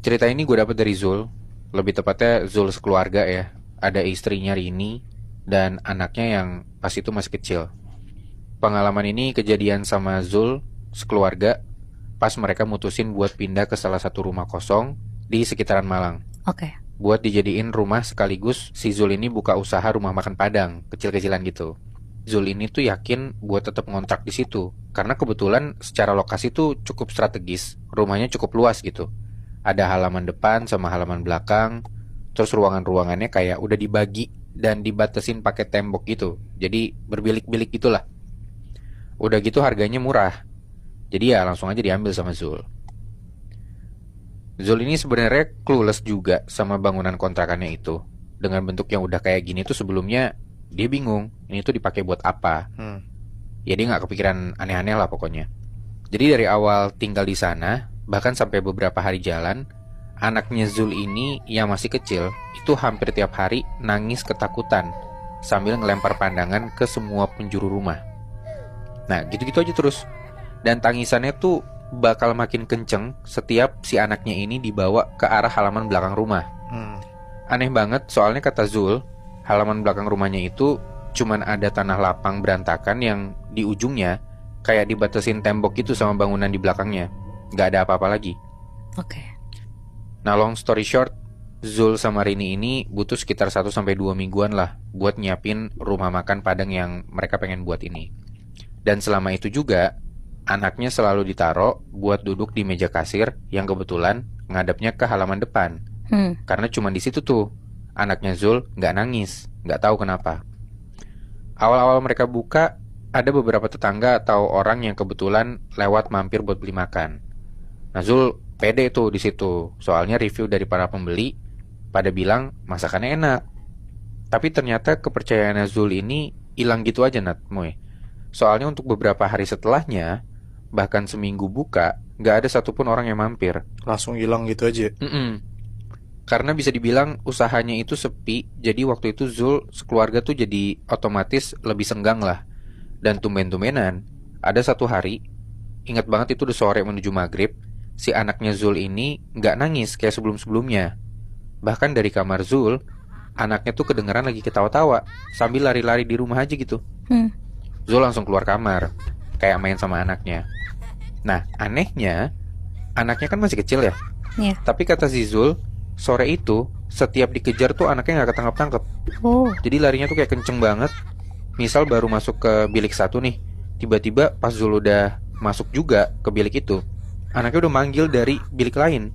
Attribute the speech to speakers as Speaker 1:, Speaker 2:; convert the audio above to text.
Speaker 1: Cerita ini gue dapet dari Zul. Lebih tepatnya Zul sekeluarga ya. Ada istrinya Rini dan anaknya yang pas itu masih kecil. Pengalaman ini kejadian sama Zul sekeluarga pas mereka mutusin buat pindah ke salah satu rumah kosong di sekitaran Malang.
Speaker 2: Oke.
Speaker 1: Buat dijadiin rumah sekaligus si Zul ini buka usaha rumah makan Padang, kecil-kecilan gitu. Zul ini tuh yakin buat tetap ngontrak di situ karena kebetulan secara lokasi tuh cukup strategis, rumahnya cukup luas gitu. Ada halaman depan sama halaman belakang, terus ruangan-ruangannya kayak udah dibagi dan dibatasin pakai tembok gitu. Jadi berbilik-bilik gitulah. Udah gitu harganya murah. Jadi ya langsung aja diambil sama Zul. Zul ini sebenarnya clueless juga sama bangunan kontrakannya itu. Dengan bentuk yang udah kayak gini tuh sebelumnya dia bingung ini tuh dipakai buat apa. Ya dia nggak kepikiran aneh-aneh lah pokoknya. Jadi dari awal tinggal di sana, bahkan sampai beberapa hari jalan, anaknya Zul ini yang masih kecil itu hampir tiap hari nangis ketakutan sambil ngelempar pandangan ke semua penjuru rumah. Nah gitu-gitu aja terus. Dan tangisannya tuh bakal makin kenceng setiap si anaknya ini dibawa ke arah halaman belakang rumah. Aneh banget soalnya kata Zul, halaman belakang rumahnya itu cuman ada tanah lapang berantakan yang di ujungnya kayak dibatasin tembok gitu sama bangunan di belakangnya. Gak ada apa-apa lagi.
Speaker 2: Oke.
Speaker 1: Nah long story short, Zul sama Rini ini butuh sekitar 1-2 mingguan lah buat nyiapin rumah makan Padang yang mereka pengen buat ini. Dan selama itu juga anaknya selalu ditaro buat duduk di meja kasir yang kebetulan ngadepnya ke halaman depan. Karena cuma di situ tuh anaknya Zul nggak nangis, nggak tahu kenapa. Awal-awal mereka buka, ada beberapa tetangga atau orang yang kebetulan lewat mampir buat beli makan. Nah Zul pede tuh di situ, soalnya review dari para pembeli pada bilang masakannya enak. Tapi ternyata kepercayaannya Zul ini hilang gitu aja Nat, Moy. Soalnya untuk beberapa hari setelahnya, bahkan seminggu buka, nggak ada satupun orang yang mampir.
Speaker 3: Langsung hilang gitu aja.
Speaker 1: Karena bisa dibilang usahanya itu sepi, jadi waktu itu Zul sekeluarga tuh jadi otomatis lebih senggang lah. Dan tumben-tumbenan, ada satu hari, ingat banget itu udah sore menuju maghrib, si anaknya Zul ini nggak nangis kayak sebelum-sebelumnya. Bahkan dari kamar Zul, anaknya tuh kedengeran lagi ketawa-tawa, sambil lari-lari di rumah aja gitu. Zul langsung keluar kamar, kayak main sama anaknya. Nah, anehnya, anaknya kan masih kecil ya.
Speaker 2: Iya.
Speaker 1: Tapi kata si Zul, sore itu setiap dikejar tuh anaknya nggak ketangkep-tangkep.
Speaker 2: Oh.
Speaker 1: Jadi larinya tuh kayak kenceng banget. Misal baru masuk ke bilik satu nih, tiba-tiba pas Zul udah masuk juga ke bilik itu, anaknya udah manggil dari bilik lain.